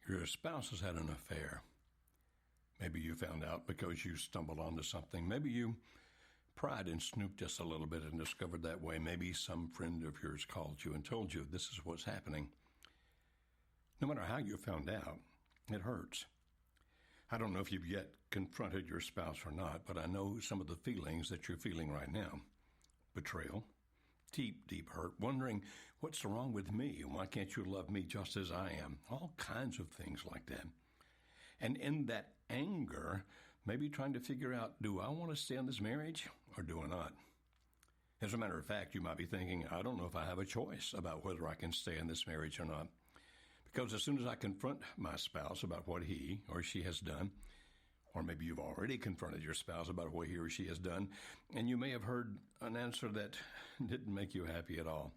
Your spouse has had an affair. Maybe you found out because you stumbled onto something. Maybe you pried and snooped just a little bit and discovered that way. Maybe some friend of yours called you and told you this is what's happening. No matter how you found out, it hurts. I don't know if you've yet confronted your spouse or not, but I know some of the feelings that you're feeling right now. Betrayal, deep, deep hurt, wondering, what's wrong with me? Why can't you love me just as I am? All kinds of things like that. And in that anger, maybe trying to figure out, do I want to stay in this marriage or do I not? As a matter of fact, you might be thinking, I don't know if I have a choice about whether I can stay in this marriage or not. Because as soon as I confront my spouse about what he or she has done, or maybe you've already confronted your spouse about what he or she has done, and you may have heard an answer that didn't make you happy at all.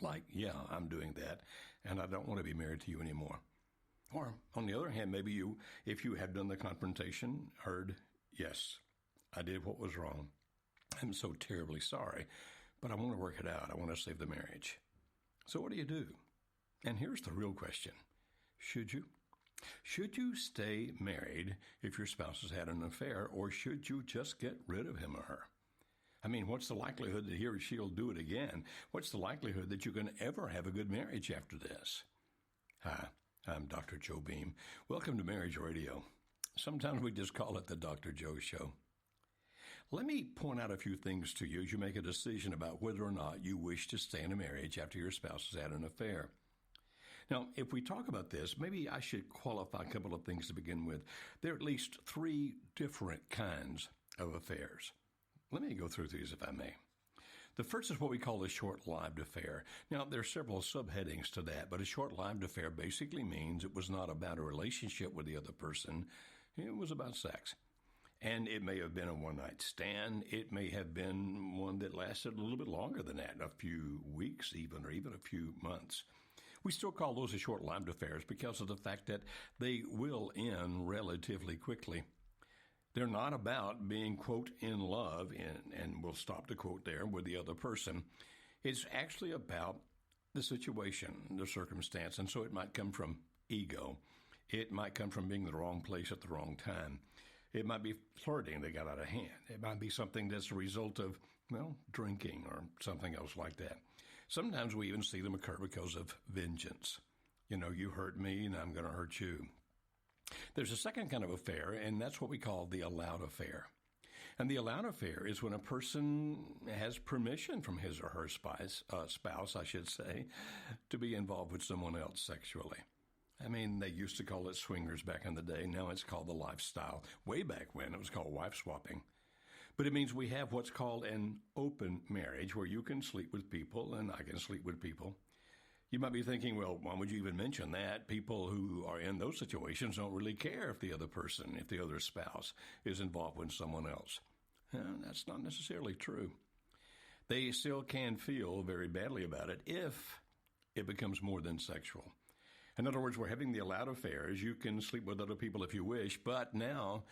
Like, yeah, I'm doing that, and I don't want to be married to you anymore. Or, on the other hand, maybe you, if you have done the confrontation, heard, yes, I did what was wrong. I'm so terribly sorry, but I want to work it out. I want to save the marriage. So what do you do? And here's the real question. Should you? Should you stay married if your spouse has had an affair, or should you just get rid of him or her? I mean, what's the likelihood that he or she will do it again? What's the likelihood that you can ever have a good marriage after this? Hi, I'm Dr. Joe Beam. Welcome to Marriage Radio. Sometimes we just call it the Dr. Joe Show. Let me point out a few things to you as you make a decision about whether or not you wish to stay in a marriage after your spouse has had an affair. Now, if we talk about this, maybe I should qualify a couple of things to begin with. There are at least three different kinds of affairs. Let me go through these if I may. The first is what we call a short-lived affair. Now, there are several subheadings to that, but a short-lived affair basically means it was not about a relationship with the other person. It was about sex. And it may have been a one-night stand. It may have been one that lasted a little bit longer than that, a few weeks even, or even a few months. We still call those a short-lived affairs because of the fact that they will end relatively quickly. They're not about being, quote, in love, and we'll stop the quote there, with the other person. It's actually about the situation, the circumstance, and so it might come from ego. It might come from being in the wrong place at the wrong time. It might be flirting that got out of hand. It might be something that's a result of, drinking or something else like that. Sometimes we even see them occur because of vengeance. You hurt me and I'm going to hurt you. There's a second kind of affair, and that's what we call the allowed affair. And the allowed affair is when a person has permission from his or her spouse, to be involved with someone else sexually. I mean, they used to call it swingers back in the day. Now it's called the lifestyle. Way back when, it was called wife swapping. But it means we have what's called an open marriage, where you can sleep with people and I can sleep with people. You might be thinking, well, why would you even mention that? People who are in those situations don't really care if the other spouse is involved with someone else. That's not necessarily true. They still can feel very badly about it if it becomes more than sexual. In other words, we're having the allowed affairs. You can sleep with other people if you wish, but now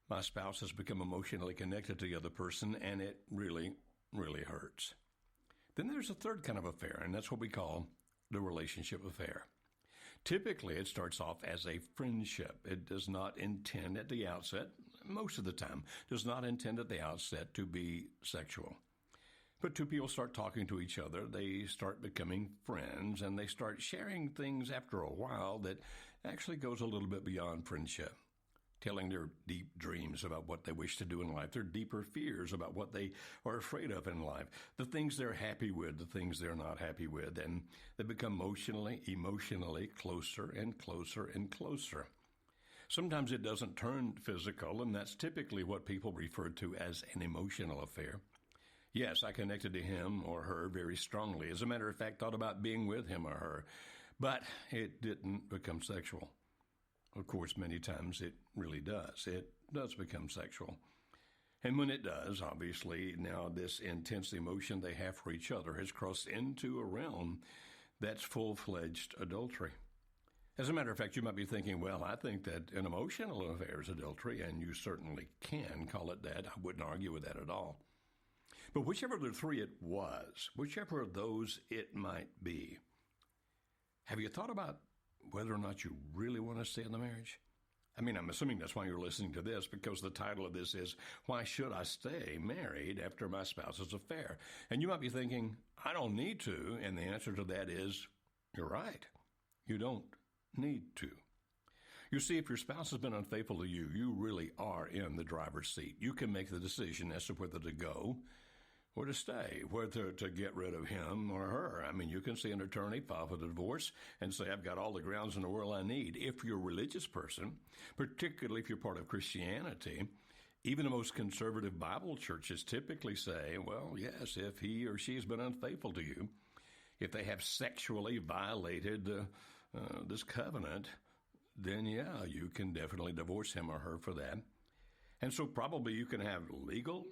my spouse has become emotionally connected to the other person, and it really, really hurts. Then there's a third kind of affair, and that's what we call the relationship affair. Typically, it starts off as a friendship. It does not intend at the outset, most of the time, does not intend at the outset to be sexual. But two people start talking to each other, they start becoming friends, and they start sharing things after a while that actually goes a little bit beyond friendship. Telling their deep dreams about what they wish to do in life, their deeper fears about what they are afraid of in life, the things they're happy with, the things they're not happy with, and they become emotionally closer and closer and closer. Sometimes it doesn't turn physical, and that's typically what people refer to as an emotional affair. Yes, I connected to him or her very strongly. As a matter of fact, thought about being with him or her, but it didn't become sexual. Of course, many times it really does. It does become sexual. And when it does, obviously, now this intense emotion they have for each other has crossed into a realm that's full-fledged adultery. As a matter of fact, you might be thinking, well, I think that an emotional affair is adultery, and you certainly can call it that. I wouldn't argue with that at all. But whichever of the three it was, whichever of those it might be, have you thought about whether or not you really want to stay in the marriage? I mean, I'm assuming that's why you're listening to this, because the title of this is, Why Should I Stay Married After My Spouse's Affair? And you might be thinking, I don't need to. And the answer to that is, you're right. You don't need to. You see, if your spouse has been unfaithful to you, you really are in the driver's seat. You can make the decision as to whether to go or to stay, whether to get rid of him or her. I mean, you can see an attorney, file for the divorce, and say, I've got all the grounds in the world I need. If you're a religious person, particularly if you're part of Christianity, even the most conservative Bible churches typically say, well, yes, if he or she has been unfaithful to you, if they have sexually violated this covenant, then yeah, you can definitely divorce him or her for that. And so probably you can have legal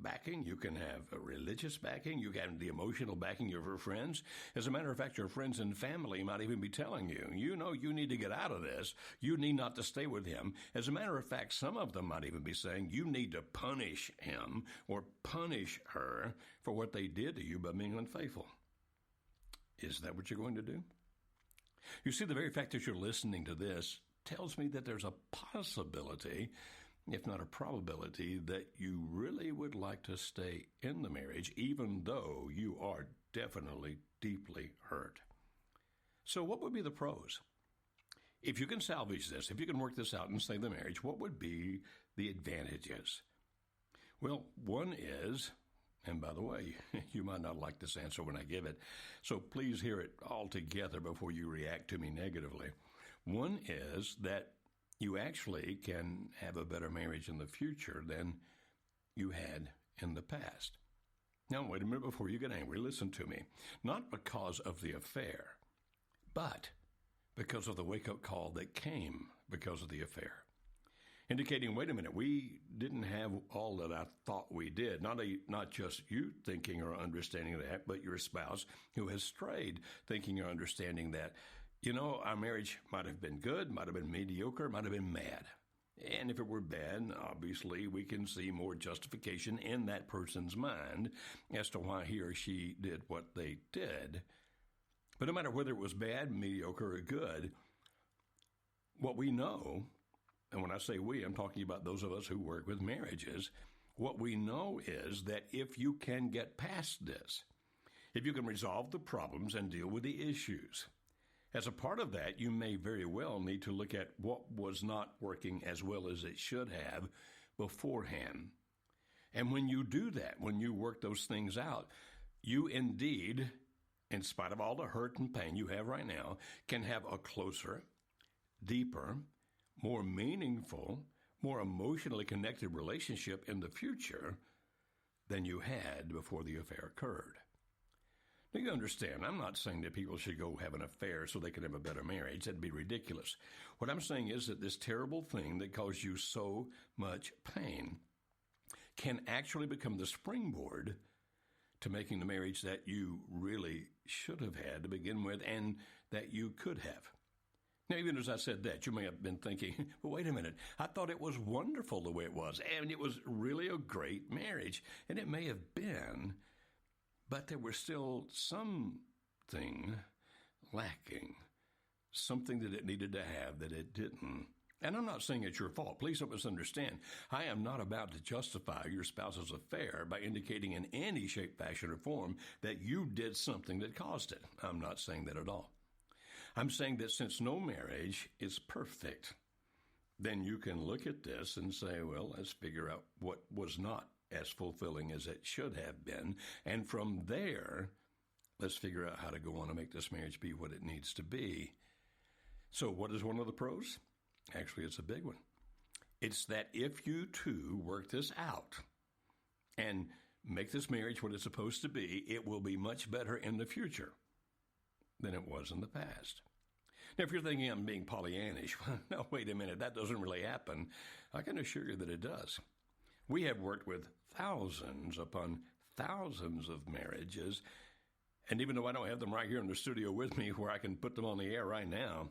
backing, you can have a religious backing, you can have the emotional backing of your friends. As a matter of fact, your friends and family might even be telling you, you know, you need to get out of this. You need not to stay with him. As a matter of fact, some of them might even be saying you need to punish him or punish her for what they did to you by being unfaithful. Is that what you're going to do? You see, the very fact that you're listening to this tells me that there's a possibility, if not a probability, that you really would like to stay in the marriage, even though you are definitely deeply hurt. So what would be the pros? If you can salvage this, if you can work this out and stay in the marriage, what would be the advantages? Well, one is, and by the way, you might not like this answer when I give it, so please hear it all together before you react to me negatively. One is that you actually can have a better marriage in the future than you had in the past. Now, wait a minute before you get angry. Listen to me. Not because of the affair, but because of the wake-up call that came because of the affair. Indicating, wait a minute, we didn't have all that I thought we did. Not just you thinking or understanding that, but your spouse who has strayed thinking or understanding that. You know, our marriage might have been good, might have been mediocre, might have been mad. And if it were bad, obviously we can see more justification in that person's mind as to why he or she did what they did. But no matter whether it was bad, mediocre, or good, what we know, and when I say we, I'm talking about those of us who work with marriages, what we know is that if you can get past this, if you can resolve the problems and deal with the issues, as a part of that, you may very well need to look at what was not working as well as it should have beforehand. And when you do that, when you work those things out, you indeed, in spite of all the hurt and pain you have right now, can have a closer, deeper, more meaningful, more emotionally connected relationship in the future than you had before the affair occurred. Now, you understand, I'm not saying that people should go have an affair so they can have a better marriage. That'd be ridiculous. What I'm saying is that this terrible thing that caused you so much pain can actually become the springboard to making the marriage that you really should have had to begin with and that you could have. Now, even as I said that, you may have been thinking, well, wait a minute, I thought it was wonderful the way it was, and it was really a great marriage, and it may have been, but there was still something lacking, something that it needed to have that it didn't. And I'm not saying it's your fault. Please don't misunderstand. I am not about to justify your spouse's affair by indicating in any shape, fashion, or form that you did something that caused it. I'm not saying that at all. I'm saying that since no marriage is perfect, then you can look at this and say, well, let's figure out what was not as fulfilling as it should have been. And from there, let's figure out how to go on and make this marriage be what it needs to be. So what is one of the pros? Actually, it's a big one. It's that if you two work this out and make this marriage what it's supposed to be, it will be much better in the future than it was in the past. Now, if you're thinking I'm being Pollyannish, no, wait a minute, that doesn't really happen. I can assure you that it does. We have worked with thousands upon thousands of marriages, and even though I don't have them right here in the studio with me where I can put them on the air right now,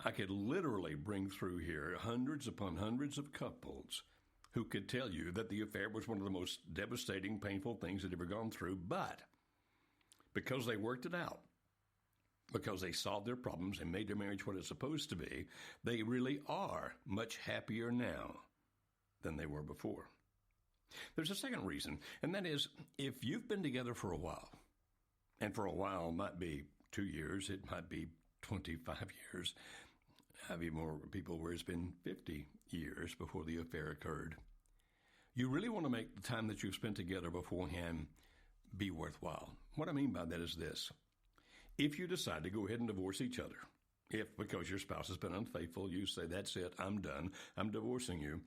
I could literally bring through here hundreds upon hundreds of couples who could tell you that the affair was one of the most devastating, painful things they'd ever gone through, but because they worked it out, because they solved their problems and made their marriage what it's supposed to be, they really are much happier now than they were before. There's a second reason, and that is if you've been together for a while, and for a while might be 2 years, it might be 25 years. I've even more people where it's been 50 years before the affair occurred. You really want to make the time that you've spent together beforehand be worthwhile. What I mean by that is this. If you decide to go ahead and divorce each other, if because your spouse has been unfaithful, you say, that's it, I'm done, I'm divorcing you,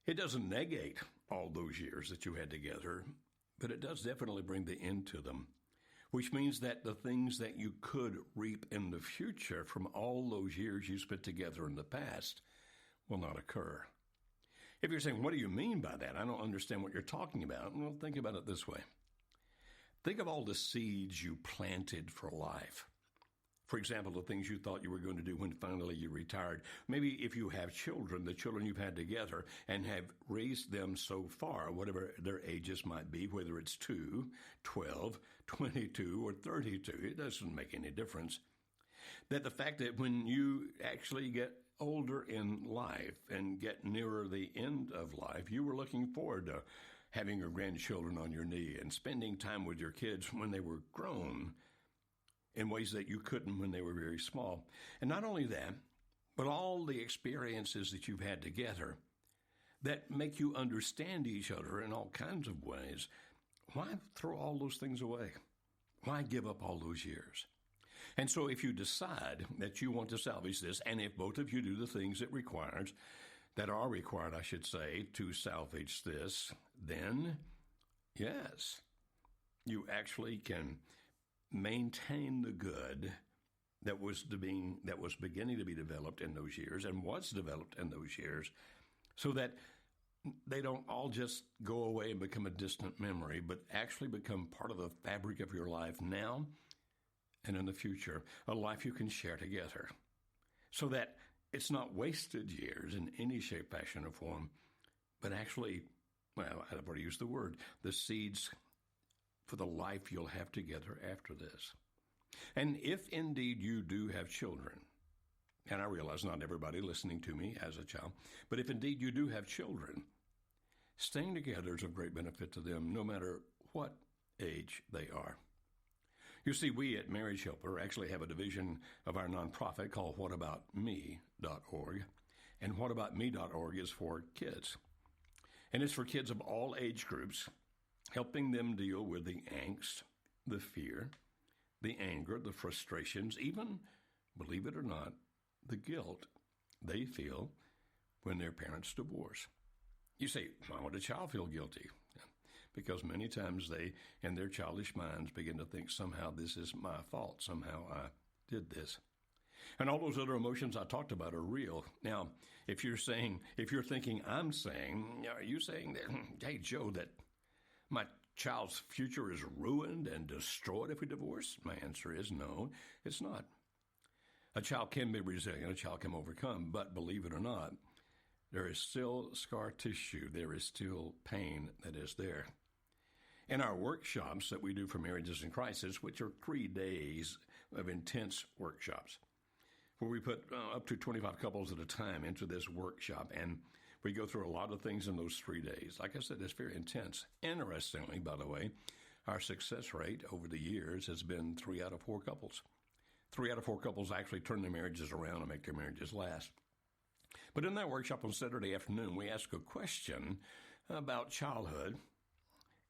it doesn't negate all those years that you had together, but it does definitely bring the end to them, which means that the things that you could reap in the future from all those years you spent together in the past will not occur. If you're saying, what do you mean by that? I don't understand what you're talking about. Well, think about it this way. Think of all the seeds you planted for life. For example, the things you thought you were going to do when finally you retired. Maybe if you have children, the children you've had together and have raised them so far, whatever their ages might be, whether it's 2, 12, 22, or 32, it doesn't make any difference. That the fact that when you actually get older in life and get nearer the end of life, you were looking forward to having your grandchildren on your knee and spending time with your kids when they were grown in ways that you couldn't when they were very small. And not only that, but all the experiences that you've had together that make you understand each other in all kinds of ways. Why throw all those things away? Why give up all those years? And so if you decide that you want to salvage this, and if both of you do the things that are required, I should say, to salvage this, then yes, you actually can maintain the good that was beginning to be developed in those years and was developed in those years, so that they don't all just go away and become a distant memory, but actually become part of the fabric of your life now and in the future, a life you can share together, so that it's not wasted years in any shape, fashion, or form, but actually, well, I've already used the word, the seeds for the life you'll have together after this. And if indeed you do have children, and I realize not everybody listening to me has a child, but if indeed you do have children, staying together is of great benefit to them no matter what age they are. You see, we at Marriage Helper actually have a division of our nonprofit called whataboutme.org, and whataboutme.org is for kids. And it's for kids of all age groups, helping them deal with the angst, the fear, the anger, the frustrations, even, believe it or not, the guilt they feel when their parents divorce. You say, why would a child feel guilty? Because many times they, in their childish minds, begin to think somehow this is my fault, somehow I did this. And all those other emotions I talked about are real. Now, if you're thinking I'm saying, are you saying that, hey, Joe, that my child's future is ruined and destroyed if we divorce? My answer is no, it's not. A child can be resilient, a child can overcome, but believe it or not, there is still scar tissue, there is still pain that is there. In our workshops that we do for Marriages in Crisis, which are 3 days of intense workshops, where we put up to 25 couples at a time into this workshop, and we go through a lot of things in those 3 days. Like I said, it's very intense. Interestingly, by the way, our success rate over the years has been 3 out of 4 couples. 3 out of 4 couples actually turn their marriages around and make their marriages last. But in that workshop on Saturday afternoon, we ask a question about childhood,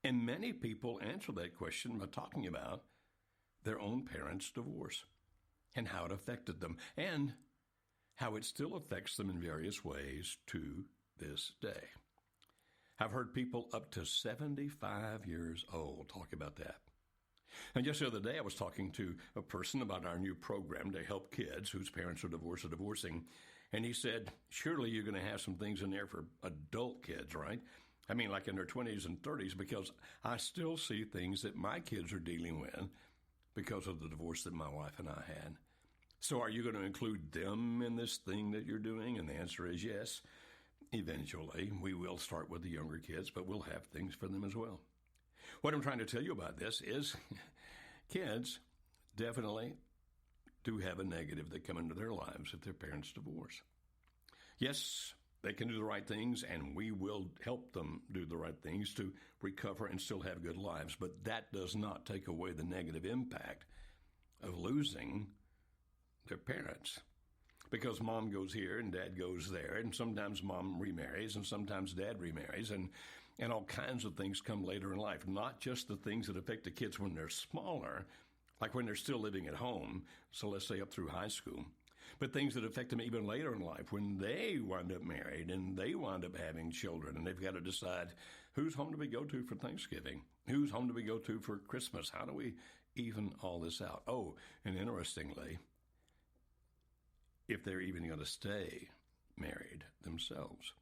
and many people answer that question by talking about their own parents' divorce and how it affected them and how it still affects them in various ways to this day. I've heard people up to 75 years old talk about that. And just the other day, I was talking to a person about our new program to help kids whose parents are divorced or divorcing. And he said, surely you're going to have some things in there for adult kids, right? I mean, like in their 20s and 30s, because I still see things that my kids are dealing with because of the divorce that my wife and I had. So are you going to include them in this thing that you're doing? And the answer is yes. Eventually, we will start with the younger kids, but we'll have things for them as well. What I'm trying to tell you about this is kids definitely do have a negative that come into their lives if their parents divorce. Yes, they can do the right things, and we will help them do the right things to recover and still have good lives, but that does not take away the negative impact of losing their parents. Because mom goes here and dad goes there, and sometimes mom remarries and sometimes dad remarries, and all kinds of things come later in life, not just the things that affect the kids when they're smaller, like when they're still living at home, so let's say up through high school, but things that affect them even later in life when they wind up married and they wind up having children, and they've got to decide, whose home do we go to for Thanksgiving? Whose home do we go to for Christmas? How do we even all this out? Oh, and interestingly, if they're even going to stay married themselves.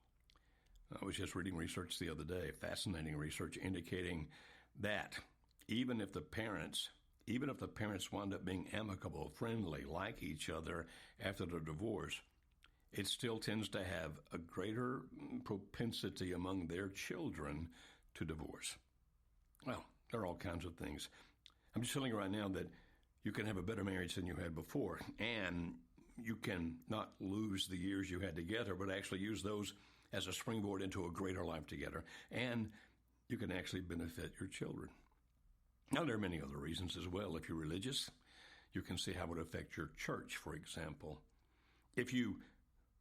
I was just reading research the other day, fascinating research indicating that even if the parents wind up being amicable, friendly, like each other after the divorce, it still tends to have a greater propensity among their children to divorce. Well, there are all kinds of things. I'm just telling you right now that you can have a better marriage than you had before, and you can not lose the years you had together, but actually use those as a springboard into a greater life together. And you can actually benefit your children. Now, there are many other reasons as well. If you're religious, you can see how it would affect your church, for example. If you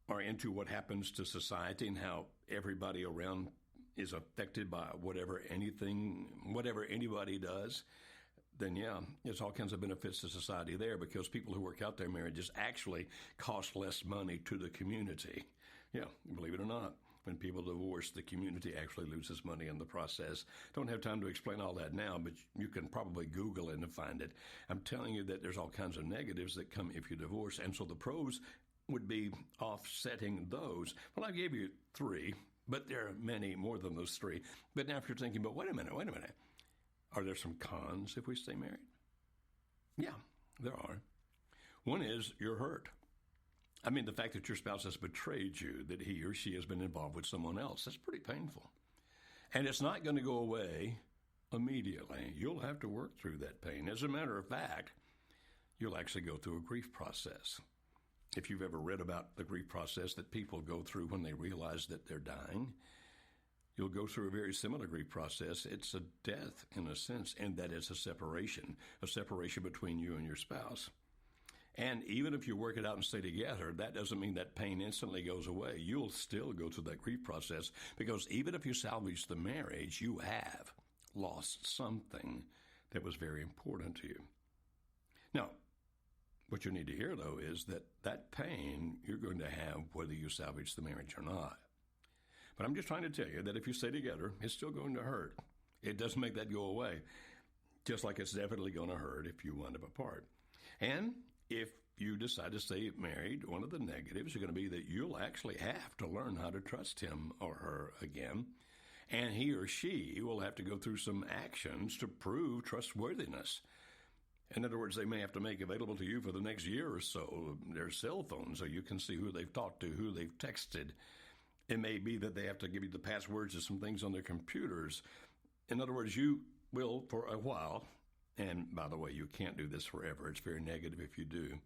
are into what happens to society and how everybody around is affected by whatever anybody does, then yeah, there's all kinds of benefits to society there, because people who work out their marriages actually cost less money to the community. Yeah, believe it or not, when people divorce, the community actually loses money in the process. Don't have time to explain all that now, but you can probably Google it and find it. I'm telling you that there's all kinds of negatives that come if you divorce, and so the pros would be offsetting those. Well, I gave you 3, but there are many more than those 3. But now if you're thinking, but wait a minute, are there some cons if we stay married? Yeah, there are. One is you're hurt. I mean, the fact that your spouse has betrayed you, that he or she has been involved with someone else, that's pretty painful. And it's not going to go away immediately. You'll have to work through that pain. As a matter of fact, you'll actually go through a grief process. If you've ever read about the grief process that people go through when they realize that they're dying, you'll go through a very similar grief process. It's a death in a sense, and that is a separation between you and your spouse. And even if you work it out and stay together, that doesn't mean that pain instantly goes away. You'll still go through that grief process, because even if you salvage the marriage, you have lost something that was very important to you. Now, what you need to hear, though, is that pain you're going to have whether you salvage the marriage or not. But I'm just trying to tell you that if you stay together, it's still going to hurt. It doesn't make that go away, just like it's definitely going to hurt if you wind up apart. And if you decide to stay married, one of the negatives are going to be that you'll actually have to learn how to trust him or her again. And he or she will have to go through some actions to prove trustworthiness. In other words, they may have to make available to you for the next year or so their cell phone so you can see who they've talked to, who they've texted. It may be that they have to give you the passwords to some things on their computers. In other words, you will, for a while, and by the way, you can't do this forever. It's very negative if you do.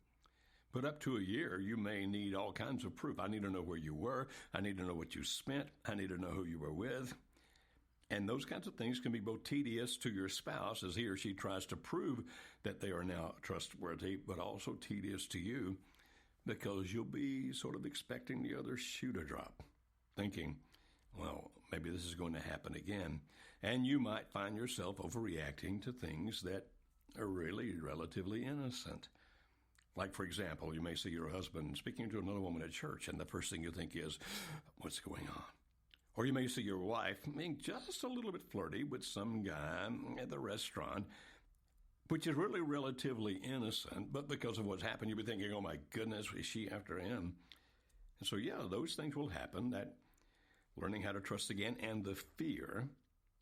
But up to a year, you may need all kinds of proof. I need to know where you were. I need to know what you spent. I need to know who you were with. And those kinds of things can be both tedious to your spouse as he or she tries to prove that they are now trustworthy, but also tedious to you because you'll be sort of expecting the other shoe to drop, thinking, well, maybe this is going to happen again. And you might find yourself overreacting to things that are really relatively innocent. Like, for example, you may see your husband speaking to another woman at church, and the first thing you think is, what's going on? Or you may see your wife being just a little bit flirty with some guy at the restaurant, which is really relatively innocent, but because of what's happened, you'll be thinking, oh my goodness, is she after him? And so, yeah, those things will happen, that learning how to trust again and the fear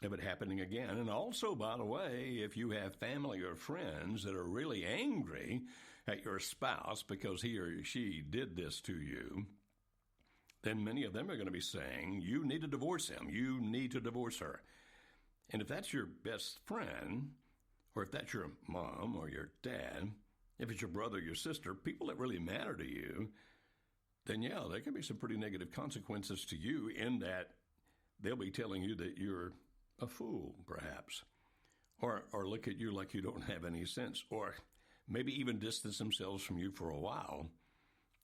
of it happening again. And also, by the way, if you have family or friends that are really angry at your spouse because he or she did this to you, then many of them are going to be saying, you need to divorce him. You need to divorce her. And if that's your best friend, or if that's your mom or your dad, If it's your brother, your sister, people that really matter to you, then yeah, there can be some pretty negative consequences to you in that they'll be telling you that you're a fool, perhaps, or look at you like you don't have any sense, or maybe even distance themselves from you for a while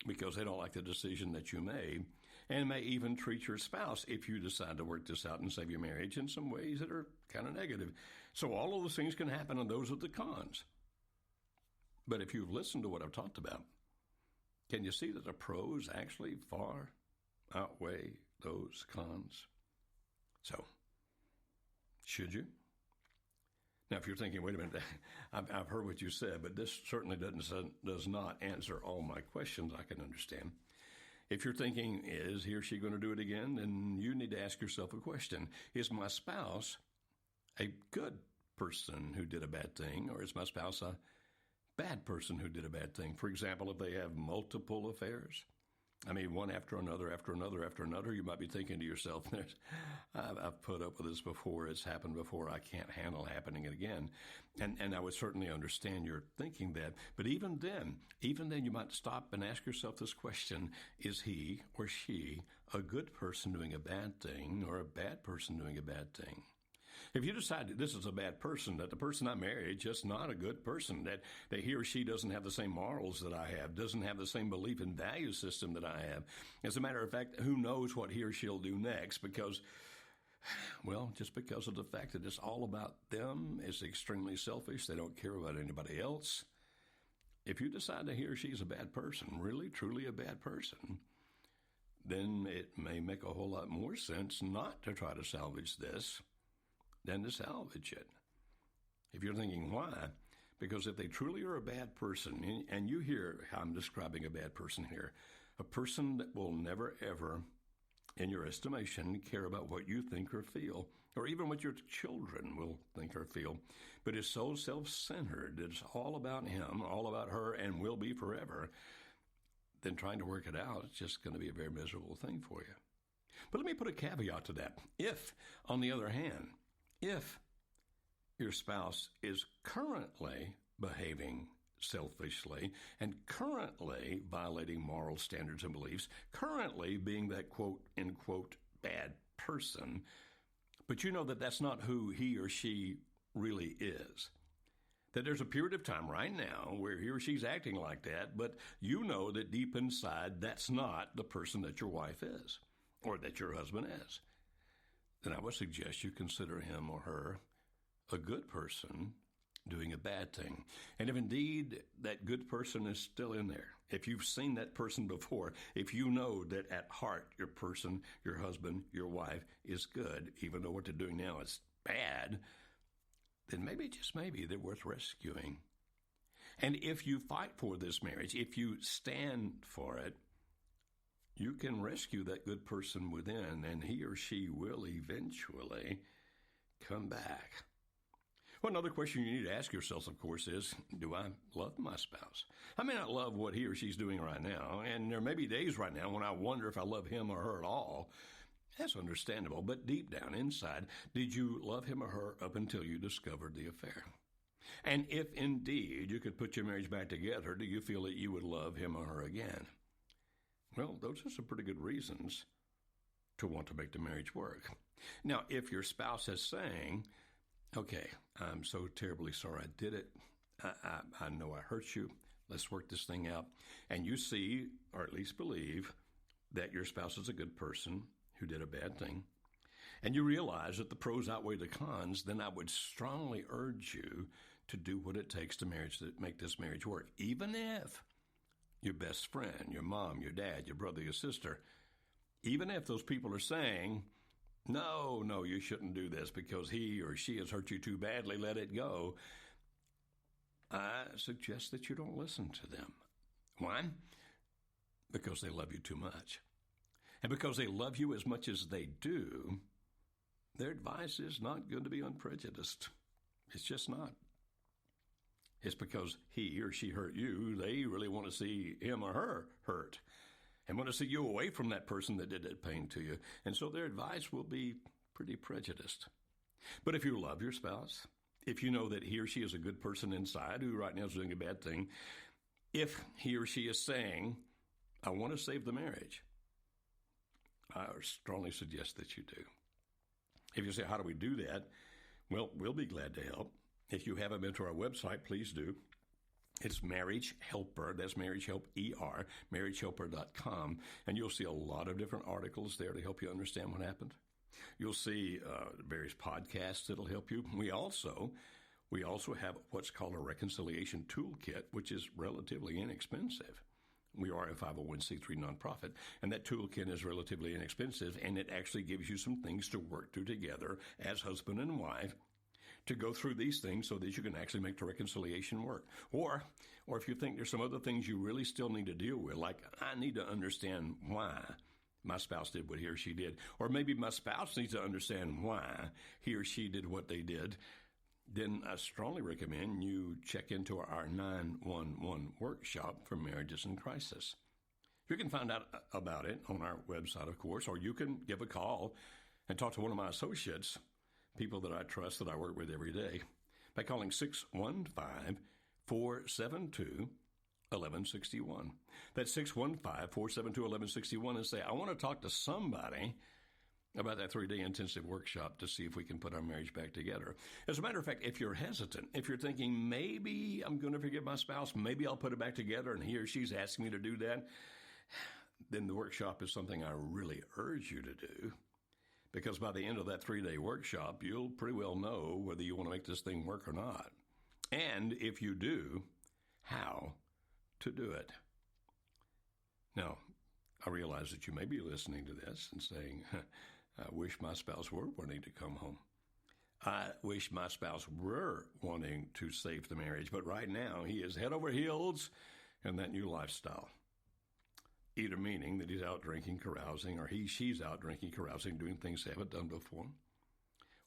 because they don't like the decision that you made, and may even treat your spouse, if you decide to work this out and save your marriage, in some ways that are kind of negative. So all of those things can happen, and those are the cons. But if you've listened to what I've talked about, can you see that the pros actually far outweigh those cons? So, should you? Now, if you're thinking, wait a minute, I've heard what you said, but this certainly does not answer all my questions, I can understand. If you're thinking, is he or she going to do it again, then you need to ask yourself a question. Is my spouse a good person who did a bad thing, or is my spouse a bad person who did a bad thing? For example, if they have multiple affairs, I mean, one after another, after another, after another, you might be thinking to yourself, I've put up with this before. It's happened before. I can't handle happening again. And I would certainly understand your thinking that. But even then, you might stop and ask yourself this question: is he or she a good person doing a bad thing, or a bad person doing a bad thing? If you decide that this is a bad person, that the person I married is just not a good person, that he or she doesn't have the same morals that I have, doesn't have the same belief and value system that I have. As a matter of fact, who knows what he or she'll do next, because, well, just because of the fact that it's all about them, it's extremely selfish, they don't care about anybody else. If you decide that he or she is a bad person, really, truly a bad person, then it may make a whole lot more sense not to try to salvage this than to salvage it. If you're thinking, why? Because if they truly are a bad person, and you hear how I'm describing a bad person here, a person that will never, ever, in your estimation, care about what you think or feel, or even what your children will think or feel, but is so self-centered, it's all about him, all about her, and will be forever, then trying to work it out is just going to be a very miserable thing for you. But let me put a caveat to that. If, on the other hand, if your spouse is currently behaving selfishly and currently violating moral standards and beliefs, currently being that quote, end quote, bad person, but you know that that's not who he or she really is, that there's a period of time right now where he or she's acting like that, but you know that deep inside that's not the person that your wife is or that your husband is, then I would suggest you consider him or her a good person doing a bad thing. And if indeed that good person is still in there, if you've seen that person before, if you know that at heart your person, your husband, your wife is good, even though what they're doing now is bad, then maybe, just maybe, they're worth rescuing. And if you fight for this marriage, if you stand for it, you can rescue that good person within, and he or she will eventually come back. Well, another question you need to ask yourself, of course, is, do I love my spouse? I may not love what he or she's doing right now, and there may be days right now when I wonder if I love him or her at all. That's understandable, but deep down inside, did you love him or her up until you discovered the affair? And if indeed you could put your marriage back together, do you feel that you would love him or her again? Well, those are some pretty good reasons to want to make the marriage work. Now, if your spouse is saying, okay, I'm so terribly sorry I did it. I know I hurt you. Let's work this thing out. And you see, or at least believe, that your spouse is a good person who did a bad thing, and you realize that the pros outweigh the cons, then I would strongly urge you to do what it takes to make this marriage work. Even if your best friend, your mom, your dad, your brother, your sister, even if those people are saying, no, you shouldn't do this because he or she has hurt you too badly, let it go, I suggest that you don't listen to them. Why? Because they love you too much. And because they love you as much as they do, their advice is not going to be unprejudiced. It's just not. It's because he or she hurt you, they really want to see him or her hurt and want to see you away from that person that did that pain to you. And so their advice will be pretty prejudiced. But if you love your spouse, If you know that he or she is a good person inside who right now is doing a bad thing, if he or she is saying, I want to save the marriage, I strongly suggest that you do. If you say, how do we do that? Well, we'll be glad to help. If you haven't been to our website, please do. It's Marriage Helper. That's Marriage Help, ER, marriagehelper.com. And you'll see a lot of different articles there to help you understand what happened. You'll see various podcasts that'll help you. We also have what's called a reconciliation toolkit, which is relatively inexpensive. We are a 501c3 nonprofit, and that toolkit is relatively inexpensive, and it actually gives you some things to work through together as husband and wife to go through these things so that you can actually make the reconciliation work. Or if you think there's some other things you really still need to deal with, like I need to understand why my spouse did what he or she did, or maybe my spouse needs to understand why he or she did what they did, then I strongly recommend you check into our 911 workshop for marriages in crisis. You can find out about it on our website, of course, or you can give a call and talk to one of my associates, people that I trust, that I work with every day, by calling 615-472-1161. That's 615-472-1161, and say, I want to talk to somebody about that 3-day intensive workshop to see if we can put our marriage back together. As a matter of fact, if you're hesitant, if you're thinking, maybe I'm going to forgive my spouse, maybe I'll put it back together, and he or she's asking me to do that, then the workshop is something I really urge you to do. Because by the end of that 3-day workshop, you'll pretty well know whether you want to make this thing work or not. And if you do, how to do it. Now, I realize that you may be listening to this and saying, I wish my spouse were wanting to come home. I wish my spouse were wanting to save the marriage, but right now he is head over heels in that new lifestyle. Either meaning that he's out drinking, carousing, or she's out drinking, carousing, doing things they haven't done before.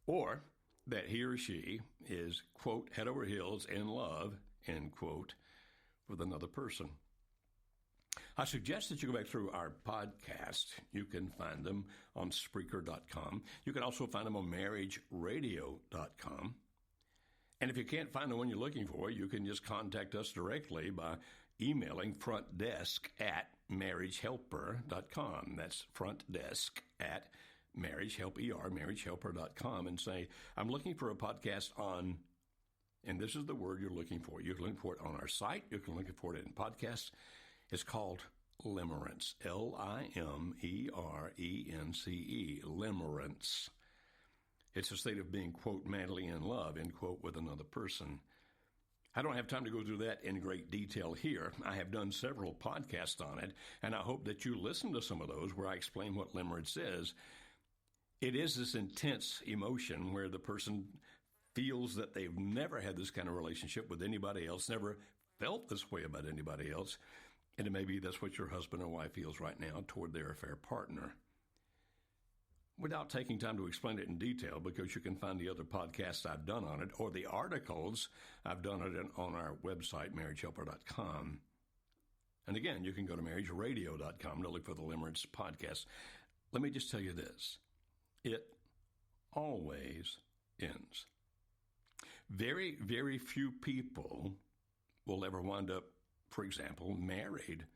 Or that he or she is, quote, head over heels in love, end quote, with another person. I suggest that you go back through our podcast. You can find them on Spreaker.com. You can also find them on MarriageRadio.com. And if you can't find the one you're looking for, you can just contact us directly by emailing frontdesk@marriagehelper.com. That's frontdesk@marriagehelper.com, and say, I'm looking for a podcast on, and this is the word you're looking for. You can look for it on our site. You can look for it in podcasts. It's called Limerence, Limerence, limerence. It's a state of being, quote, madly in love, end quote, with another person. I don't have time to go through that in great detail here. I have done several podcasts on it, and I hope that you listen to some of those where I explain what limerence is. It is this intense emotion where the person feels that they've never had this kind of relationship with anybody else, never felt this way about anybody else, and maybe that's what your husband or wife feels right now toward their affair partner. Without taking time to explain it in detail, because you can find the other podcasts I've done on it or the articles I've done it on our website, marriagehelper.com. And again, you can go to marriageradio.com to look for the Limerence podcast. Let me just tell you this. It always ends. Very, very few people will ever wind up, for example, married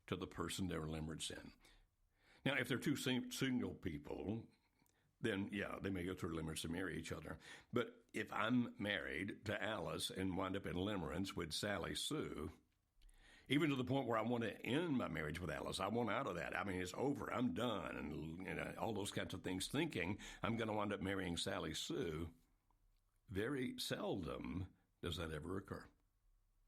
to the person they're limerence in. Now, if they're two single people, then, yeah, they may go through limerence to marry each other. But if I'm married to Alice and wind up in limerence with Sally Sue, even to the point where I want to end my marriage with Alice, I want out of that. I mean, it's over. I'm done. And all those kinds of things, thinking I'm going to wind up marrying Sally Sue, very seldom does that ever occur.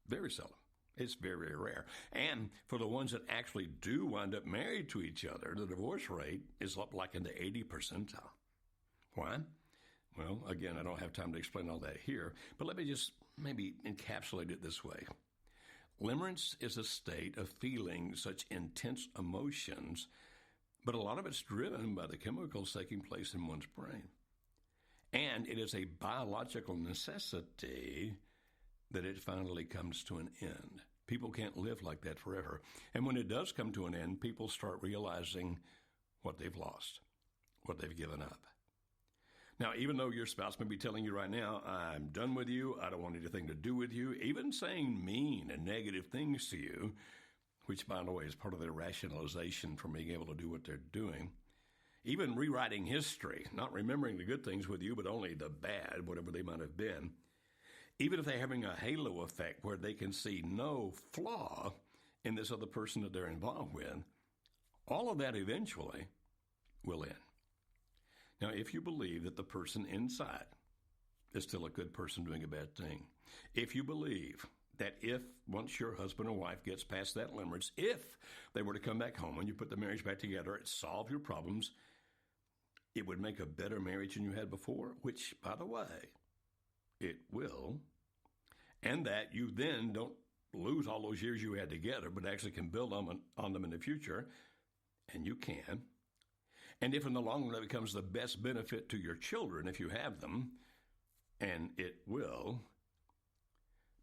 Very seldom. It's very, very rare. And for the ones that actually do wind up married to each other, the divorce rate is up like in the 80th percentile. Why? Well, again, I don't have time to explain all that here, but let me just maybe encapsulate it this way. Limerence is a state of feeling such intense emotions, but a lot of it's driven by the chemicals taking place in one's brain. And it is a biological necessity that it finally comes to an end. People can't live like that forever. And when it does come to an end, people start realizing what they've lost, what they've given up. Now, even though your spouse may be telling you right now, I'm done with you, I don't want anything to do with you, even saying mean and negative things to you, which, by the way, is part of their rationalization for being able to do what they're doing, even rewriting history, not remembering the good things with you, but only the bad, whatever they might have been, even if they're having a halo effect where they can see no flaw in this other person that they're involved with, all of that eventually will end. Now, if you believe that the person inside is still a good person doing a bad thing, if you believe that if once your husband or wife gets past that limerence, if they were to come back home and you put the marriage back together, it solve your problems, it would make a better marriage than you had before, which, by the way, it will, and that you then don't lose all those years you had together, but actually can build on them in the future, and you can. And if in the long run it becomes the best benefit to your children if you have them, and it will,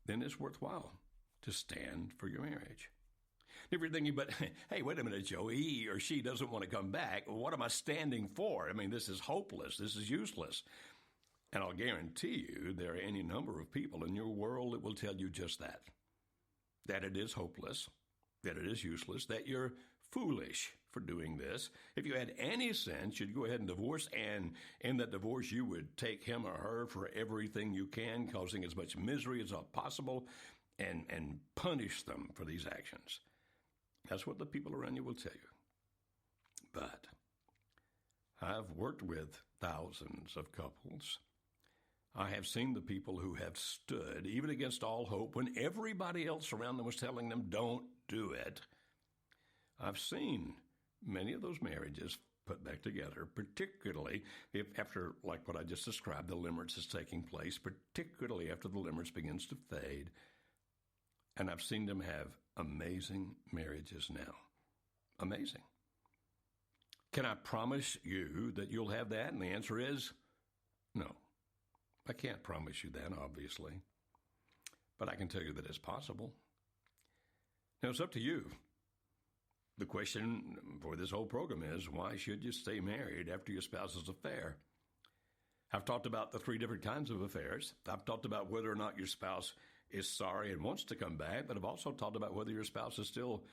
then it's worthwhile to stand for your marriage. If you're thinking, but hey, wait a minute, Joe, he or she doesn't want to come back, well, what am I standing for? I mean, this is hopeless. This is useless. And I'll guarantee you there are any number of people in your world that will tell you just that it is hopeless, that it is useless, that you're foolish for doing this. If you had any sense, you'd go ahead and divorce, and in that divorce, you would take him or her for everything you can, causing as much misery as possible, and punish them for these actions. That's what the people around you will tell you. But I've worked with thousands of couples. I have seen the people who have stood, even against all hope, when everybody else around them was telling them, don't do it. I've seen many of those marriages put back together, particularly if after, like what I just described, the limerence is taking place, particularly after the limerence begins to fade. And I've seen them have amazing marriages now. Amazing. Can I promise you that you'll have that? And the answer is no. I can't promise you that, obviously. But I can tell you that it's possible. Now, it's up to you. The question for this whole program is, why should you stay married after your spouse's affair? I've talked about the 3 different kinds of affairs. I've talked about whether or not your spouse is sorry and wants to come back, but I've also talked about whether your spouse is still,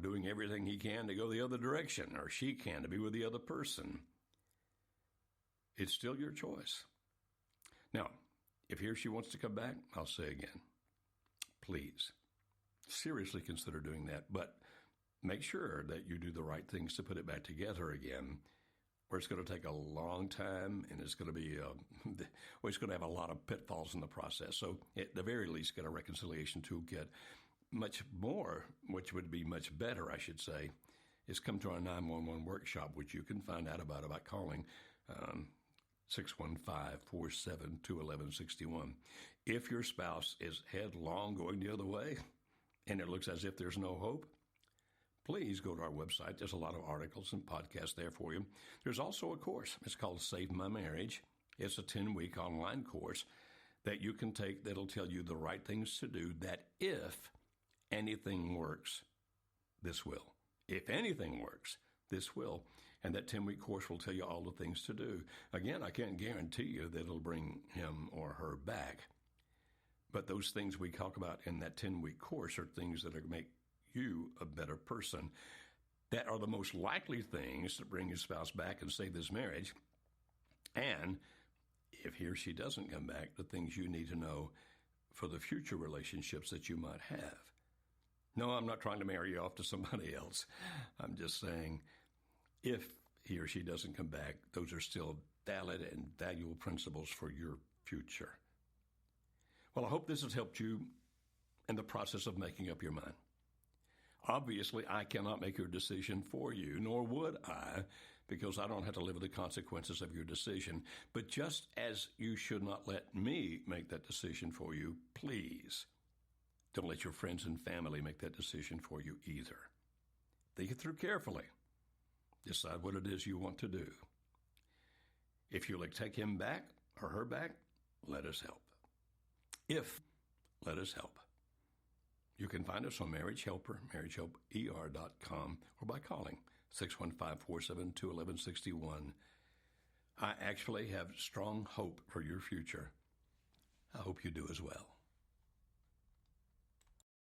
doing everything he can to go the other direction, or she can to be with the other person. It's still your choice. Now, if he or she wants to come back, I'll say again, please seriously consider doing that, but make sure that you do the right things to put it back together again, where it's going to take a long time, and it's going to be, it's going to have a lot of pitfalls in the process. So at the very least, get a reconciliation tool kit. Much more, which would be much better, I should say, is come to our 911 workshop, which you can find out about calling 615-472-1161. If your spouse is headlong going the other way, and it looks as if there's no hope, please go to our website. There's a lot of articles and podcasts there for you. There's also a course. It's called Save My Marriage. It's a 10-week online course that you can take that'll tell you the right things to do, that if anything works, this will. If anything works, this will. And that 10-week course will tell you all the things to do. Again, I can't guarantee you that it'll bring him or her back. But those things we talk about in that 10-week course are things that are going to make you a better person, that are the most likely things to bring your spouse back and save this marriage. And if he or she doesn't come back, the things you need to know for the future relationships that you might have. No, I'm not trying to marry you off to somebody else. I'm just saying, if he or she doesn't come back, those are still valid and valuable principles for your future. Well, I hope this has helped you in the process of making up your mind. Obviously, I cannot make your decision for you, nor would I, because I don't have to live with the consequences of your decision. But just as you should not let me make that decision for you, please don't let your friends and family make that decision for you either. Think it through carefully. Decide what it is you want to do. If you'll take him back or her back, let us help. Let us help. You can find us on Marriage Helper, marriagehelper.com, or by calling 615-472-1161. I actually have strong hope for your future. I hope you do as well.